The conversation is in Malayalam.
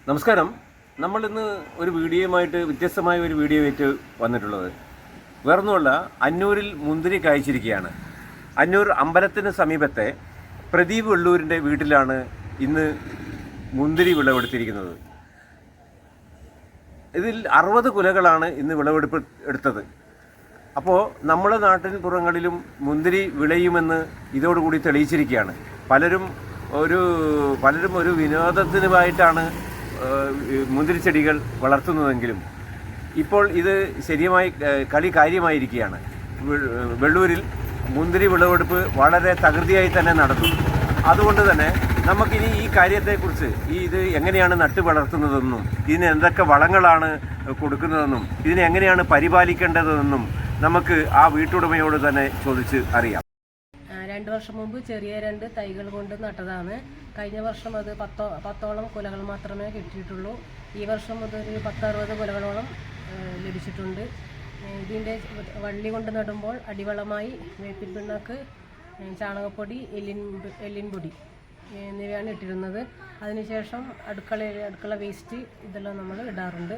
നമസ്കാരം. നമ്മൾ ഇന്ന് ഒരു വീഡിയോയുമായിട്ട് വ്യത്യസ്തമായ ഒരു വീഡിയോ ആയിട്ട് വന്നിട്ടുള്ളത് വേറൊന്നുമല്ല, അന്നൂരിൽ മുന്തിരി കായ്ച്ചിരിക്കുകയാണ്. അന്നൂർ അമ്പലത്തിന് സമീപത്തെ പ്രദീപ് വെള്ളൂരിൻ്റെ വീട്ടിലാണ് ഇന്ന് മുന്തിരി വിളവെടുത്തിരിക്കുന്നത്. ഇതിൽ 60 കുലകളാണ് ഇന്ന് വിളവെടുപ്പ് എടുത്തത്. അപ്പോൾ നമ്മുടെ നാട്ടിൻ പുറങ്ങളിലും മുന്തിരി വിളയുമെന്ന് ഇതോടുകൂടി തെളിയിച്ചിരിക്കുകയാണ്. പലരും ഒരു വിനോദത്തിനുമായിട്ടാണ് മുന്തിരിച്ചെടികൾ വളർത്തുന്നതെങ്കിലും ഇപ്പോൾ ഇത് കാര്യമായിരിക്കുകയാണ്. വെള്ളൂരിൽ മുന്തിരി വിളവെടുപ്പ് വളരെ തകൃതിയായി തന്നെ നടന്നു. അതുകൊണ്ട് തന്നെ നമുക്കിനി ഈ കാര്യത്തെക്കുറിച്ച് ഇത് എങ്ങനെയാണ് നട്ടു വളർത്തുന്നതെന്നും ഇതിന് എന്തൊക്കെ വളങ്ങളാണ് കൊടുക്കുന്നതെന്നും ഇതിനെ എങ്ങനെയാണ് പരിപാലിക്കേണ്ടതെന്നും നമുക്ക് ആ വീട്ടുടമയോട് തന്നെ ചോദിച്ച് അറിയാം. 2 വർഷം മുമ്പ് ചെറിയ 2 തൈകൾ കൊണ്ട് നട്ടതാണ്. കഴിഞ്ഞ വർഷം അത് 10ഓളം കുലകൾ മാത്രമേ കിട്ടിയിട്ടുള്ളൂ. ഈ വർഷം അതൊരു 10-60 കുലകളോളം ലഭിച്ചിട്ടുണ്ട്. ഇതിൻ്റെ വള്ളി കൊണ്ട് നടുമ്പോൾ അടിവളമായി വേപ്പിൻ പിണ്ണാക്ക്, ചാണകപ്പൊടി, എല്ലിൻ പൊടി എന്നിവയാണ് ഇട്ടിരുന്നത്. അതിനുശേഷം അടുക്കള വേസ്റ്റ് ഇതെല്ലാം നമ്മൾ ഇടാറുണ്ട്.